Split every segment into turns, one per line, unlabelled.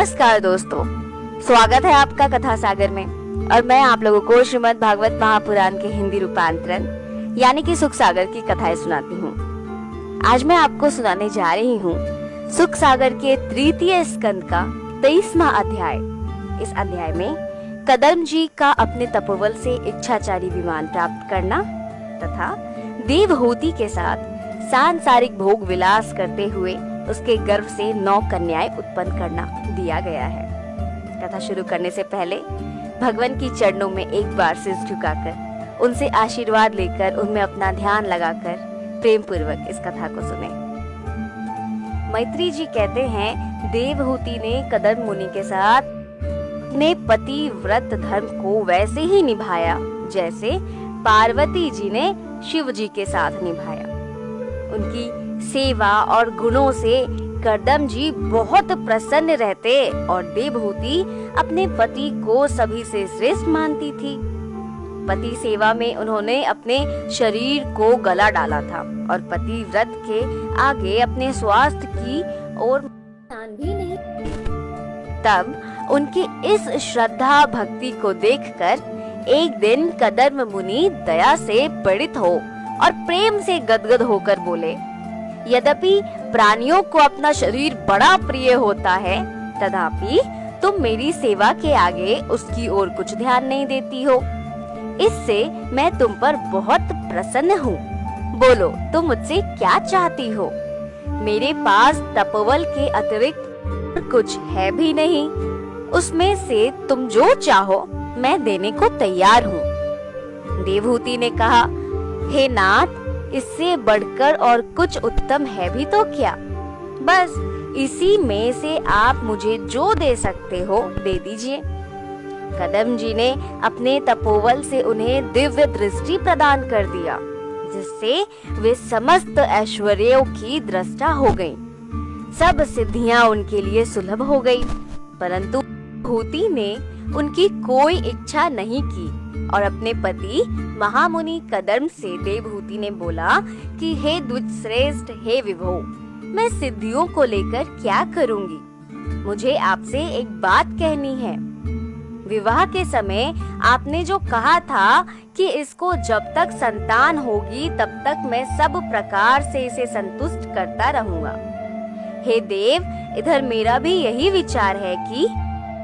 नमस्कार दोस्तों, स्वागत है आपका कथा सागर में। और मैं आप लोगों को श्रीमद् भागवत महापुराण के हिंदी रूपांतरण यानी कि सुख सागर की कथाएं सुनाती हूँ। आज मैं आपको सुनाने जा रही हूँ सुख सागर के तृतीय स्कंद का 23वां अध्याय। इस अध्याय में कदम जी का अपने तपोबल से इच्छाचारी विमान प्राप्त करना तथा देवहूति के साथ सांसारिक भोग विलास करते हुए उसके गर्भ से 9 कन्याएं उत्पन्न करना दिया गया है। कथा शुरू करने से पहले भगवान की चरणों में एक बार सिर झुकाकर उनसे आशीर्वाद लेकर उनमें अपना ध्यान लगाकर प्रेम पूर्वक इस कथा को सुने। मैत्री जी कहते हैं, देवहूति ने कदम मुनि के साथ अपने पति व्रत धर्म को वैसे ही निभाया जैसे पार्वती जी ने शिव जी के साथ निभाया। उनकी सेवा और गुणों से कदम जी बहुत प्रसन्न रहते और देवहूति अपने पति को सभी से श्रेष्ठ मानती थी। पति सेवा में उन्होंने अपने शरीर को गला डाला था और पति व्रत के आगे अपने स्वास्थ्य की ओर ध्यान भी नहीं। तब उनकी इस श्रद्धा भक्ति को देखकर एक दिन कदम मुनि दया से पीड़ित हो और प्रेम से गदगद होकर बोले, यद्यपि प्राणियों को अपना शरीर बड़ा प्रिय होता है, तथापि तुम मेरी सेवा के आगे उसकी ओर कुछ ध्यान नहीं देती हो। इससे मैं तुम पर बहुत प्रसन्न हूँ। बोलो, तुम मुझसे क्या चाहती हो? मेरे पास तपोबल के अतिरिक्त कुछ है भी नहीं। उसमें से तुम जो चाहो मैं देने को तैयार हूँ। देवहूति ने कहा, हे नाथ, इससे बढ़कर और कुछ उत्तम है भी तो क्या? बस इसी में से आप मुझे जो दे सकते हो दे दीजिए। कदम जी ने अपने तपोबल से उन्हें दिव्य दृष्टि प्रदान कर दिया, जिससे वे समस्त ऐश्वर्यों की दृष्टा हो गईं। सब सिद्धियां उनके लिए सुलभ हो गई, परंतु देवहूति ने उनकी कोई इच्छा नहीं की और अपने पति महामुनि कदम से देवहूति ने बोला कि हे द्विज श्रेष्ठ, हे विभो, मैं सिद्धियों को लेकर क्या करूंगी? मुझे आपसे एक बात कहनी है। विवाह के समय आपने जो कहा था कि इसको जब तक संतान होगी तब तक मैं सब प्रकार से इसे संतुष्ट करता रहूंगा। हे देव, इधर मेरा भी यही विचार है कि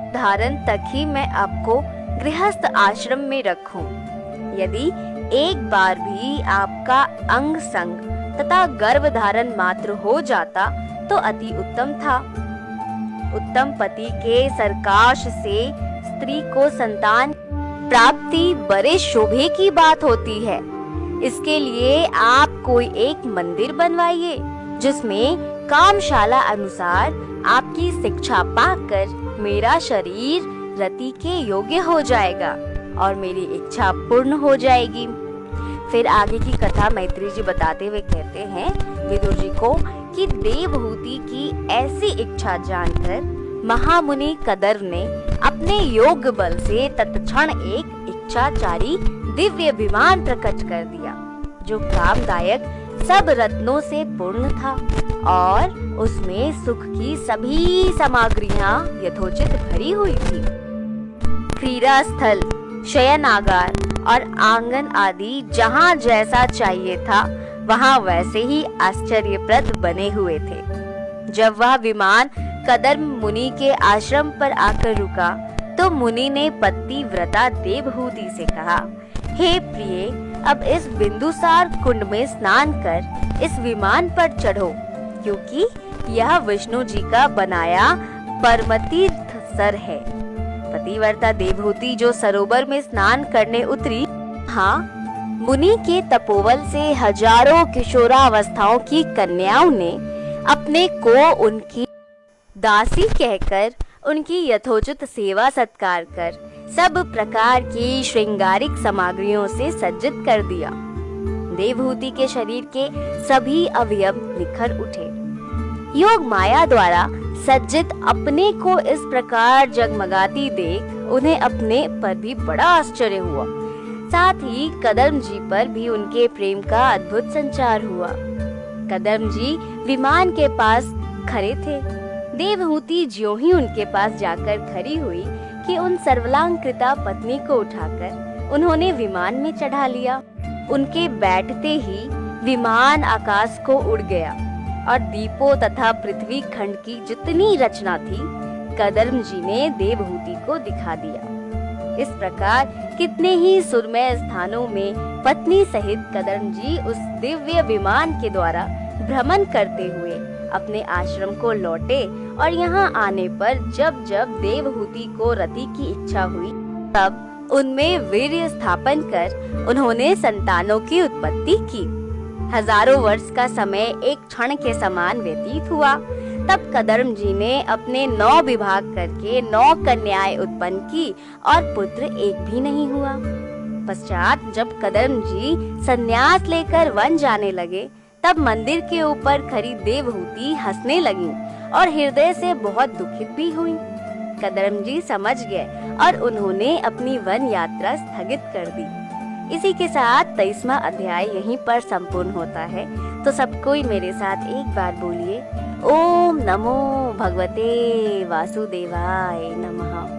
धारण तक ही मैं आपको गृहस्थ आश्रम में रखूं। यदि एक बार भी आपका अंग संग तथा गर्भ धारण मात्र हो जाता तो अति उत्तम था। उत्तम पति के सरकाश से स्त्री को संतान प्राप्ति बड़े शोभे की बात होती है। इसके लिए आप कोई एक मंदिर बनवाइए जिसमें कामशाला अनुसार आपकी शिक्षा पाकर मेरा शरीर रति के योग्य हो जाएगा और मेरी इच्छा पूर्ण हो जाएगी। फिर आगे की कथा मैत्री जी बताते हुए कहते हैं विदुर जी को कि देवहूति की ऐसी इच्छा जानकर महामुनि कदर ने अपने योग बल से तत्क्षण एक इच्छाचारी दिव्य विमान प्रकट कर दिया, जो कामदायक सब रत्नों से पूर्ण था और उसमें सुख की सभी सामग्रियां यथोचित भरी हुई थी। क्रीड़ा स्थल, शयनागार और आंगन आदि जहाँ जैसा चाहिए था वहाँ वैसे ही आश्चर्यप्रद बने हुए थे। जब वह विमान कदम मुनि के आश्रम पर आकर रुका तो मुनि ने पति व्रता देवहूति से कहा, हे प्रिय, अब इस बिंदुसार कुंड में स्नान कर इस विमान पर चढ़ो, क्योंकि यह विष्णु जी का बनाया परमतीर्थ सर है। पतिव्रता देवहूति जो सरोवर में स्नान करने उतरी, हाँ, मुनि के तपोबल से हजारों किशोरावस्थाओं की कन्याओं ने अपने को उनकी दासी कहकर उनकी यथोचित सेवा सत्कार कर सब प्रकार की श्रृंगारिक सामग्रियों से सज्जित कर दिया। देवहूति के शरीर के सभी अवयव निखर उठे। योग माया द्वारा सज्जित अपने को इस प्रकार जगमगाती देख उन्हें अपने पर भी बड़ा आश्चर्य हुआ। साथ ही कदम जी पर भी उनके प्रेम का अद्भुत संचार हुआ। कदम जी विमान के पास खड़े थे। देवहूति ज्यों ही उनके पास जाकर खड़ी हुई कि उन सर्वलांकृता पत्नी को उठाकर उन्होंने विमान में चढ़ा लिया। उनके बैठते ही विमान आकाश को उड़ गया और दीपों तथा पृथ्वी खंड की जितनी रचना थी कदर्म जी ने देवहूति को दिखा दिया। इस प्रकार कितने ही सुरमय स्थानों में पत्नी सहित कदर्म जी उस दिव्य विमान के द्वारा भ्रमण करते हुए अपने आश्रम को लौटे और यहाँ आने पर जब जब देवहूति को रति की इच्छा हुई तब उनमें वीर्य स्थापन कर उन्होंने संतानों की उत्पत्ति की। हजारों वर्ष का समय एक क्षण के समान व्यतीत हुआ। तब कदर्म जी ने अपने 9 विभाग करके 9 कन्याएं उत्पन्न की और पुत्र एक भी नहीं हुआ। पश्चात जब कदर्म जी संन्यास लेकर वन जाने लगे तब मंदिर के ऊपर खड़ी देवहूति हंसने लगी और हृदय से बहुत दुखित भी हुई। कदर्म जी समझ गए और उन्होंने अपनी वन यात्रा स्थगित कर दी। इसी के साथ 23वां अध्याय यहीं पर संपूर्ण होता है। तो सब कोई मेरे साथ एक बार बोलिए, ओम नमो भगवते वासुदेवाय नमः।